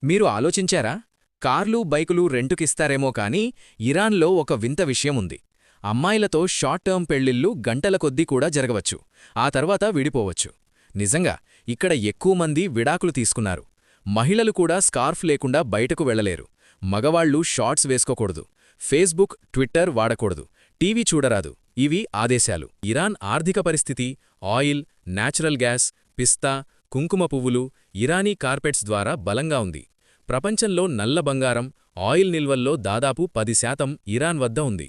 మీరు ఆలోచించారా? కార్లు బైకులు రెంటుకిస్తారేమో కానీ ఇరాన్లో ఒక వింత విషయముంది. అమ్మాయిలతో షార్ట్ టర్మ్ పెళ్లిళ్ళు గంటల కొద్దీ కూడా జరగవచ్చు, ఆ తర్వాత విడిపోవచ్చు. నిజంగా ఇక్కడ ఎక్కువ మంది విడాకులు తీసుకున్నారు. మహిళలు కూడా స్కార్ఫ్ లేకుండా బయటకు వెళ్లలేరు. మగవాళ్లు షార్ట్స్ వేసుకోకూడదు, ఫేస్బుక్ ట్విట్టర్ వాడకూడదు, టీవీ చూడరాదు. ఇవి ఆదేశాలు. ఇరాన్ ఆర్థిక పరిస్థితి ఆయిల్, నేచురల్ గ్యాస్, పిస్తా, కుంకుమ పువ్వులు, ఇరానీ కార్పెట్స్ ద్వారా బలంగా ఉంది. ప్రపంచంలో నల్ల బంగారం, ఆయిల్ నిల్వల్లో దాదాపు 10% ఇరాన్ వద్ద ఉంది.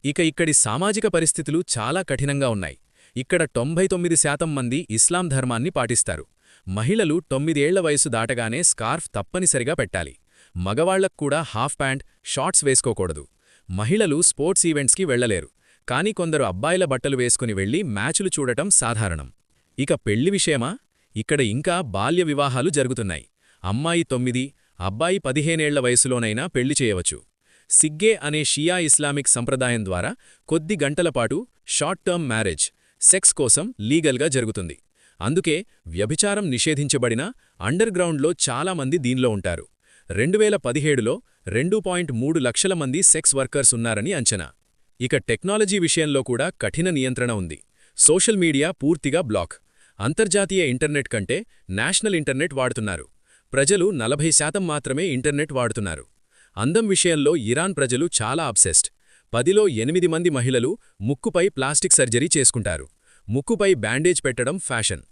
ఇక ఇక్కడి సామాజిక పరిస్థితులు చాలా కఠినంగా ఉన్నాయి. ఇక్కడ 99% మంది ఇస్లాం ధర్మాన్ని పాటిస్తారు. మహిళలు 9 ఏళ్ల వయసు దాటగానే స్కార్ఫ్ తప్పనిసరిగా పెట్టాలి. మగవాళ్లక్కూడా హాఫ్ ప్యాంట్, షార్ట్స్ వేసుకోకూడదు. మహిళలు స్పోర్ట్స్ ఈవెంట్స్కి వెళ్లలేరు. కానీ కొందరు అబ్బాయిల బట్టలు వేసుకుని వెళ్లి మ్యాచులు చూడటం సాధారణం. ఇక పెళ్లి విషయమా? ఇక్కడ ఇంకా బాల్య వివాహాలు జరుగుతున్నాయి. అమ్మాయి 9, అబ్బాయి 15 ఏళ్ల వయసులోనైనా పెళ్లి చేయవచ్చు. సిగ్గే అనే షియా ఇస్లామిక్ సంప్రదాయం ద్వారా కొద్ది గంటలపాటు షార్ట్ టర్మ్ మ్యారేజ్, సెక్స్ కోసం లీగల్గా జరుగుతుంది. అందుకే వ్యభిచారం నిషేధించబడిన అండర్గ్రౌండ్లో చాలామంది దీనిలో ఉంటారు. 2017లో 2.3 లక్షల మంది సెక్స్ వర్కర్స్ ఉన్నారని అంచనా. ఇక టెక్నాలజీ విషయంలో కూడా కఠిన నియంత్రణ ఉంది. సోషల్ మీడియా పూర్తిగా బ్లాక్. అంతర్జాతీయ ఇంటర్నెట్ కంటే నేషనల్ ఇంటర్నెట్ వాడుతున్నారు. ప్రజలు 40% మాత్రమే ఇంటర్నెట్ వాడుతున్నారు. అందం విషయంలో ఇరాన్ ప్రజలు చాలా అబ్సెస్డ్. 10లో 8 మంది మహిళలు ముక్కుపై ప్లాస్టిక్ సర్జరీ చేసుకుంటారు. ముక్కుపై బ్యాండేజ్ పెట్టడం ఫ్యాషన్.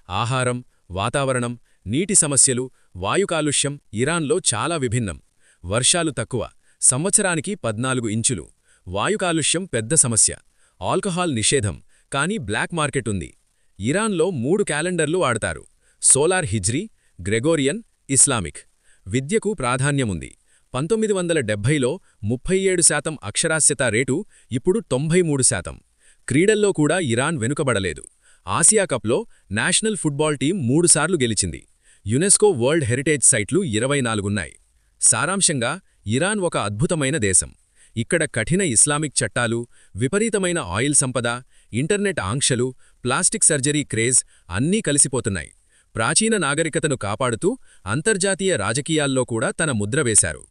ఆహారం, వాతావరణం, నీటి సమస్యలు, వాయు కాలుష్యం ఇరాన్లో చాలా విభిన్నం. వర్షాలు తక్కువ, సంవత్సరానికి 14 ఇంచులు. వాయు కాలుష్యం పెద్ద సమస్య. ఆల్కహాల్ నిషేధం, కానీ బ్లాక్ మార్కెట్ ఉంది. ఇరాన్లో 3 క్యాలెండర్లు వాడతారు: సోలార్ హిజ్రీ, గ్రెగోరియన్, ఇస్లామిక్. విద్యకు ప్రాధాన్యముంది. 1970లో 37% అక్షరాస్యత రేటు ఇప్పుడు 93%. క్రీడల్లో కూడా ఇరాన్ వెనుకబడలేదు. ఆసియా కప్లో నేషనల్ ఫుట్బాల్ టీం 3 సార్లు గెలిచింది. యునెస్కో వరల్డ్ హెరిటేజ్ సైట్లు 24 ఉన్నాయి. సారాంశంగా ఇరాన్ ఒక అద్భుతమైన దేశం. ఇక్కడ కఠిన ఇస్లామిక్ చట్టాలు, విపరీతమైన ఆయిల్ సంపద, ఇంటర్నెట్ ఆంక్షలు, ప్లాస్టిక్ సర్జరీ క్రేజ్ అన్నీ కలిసిపోతున్నాయి. ప్రాచీన నాగరికతను కాపాడుతూ అంతర్జాతీయ రాజకీయాల్లో కూడా తన ముద్ర వేశారు.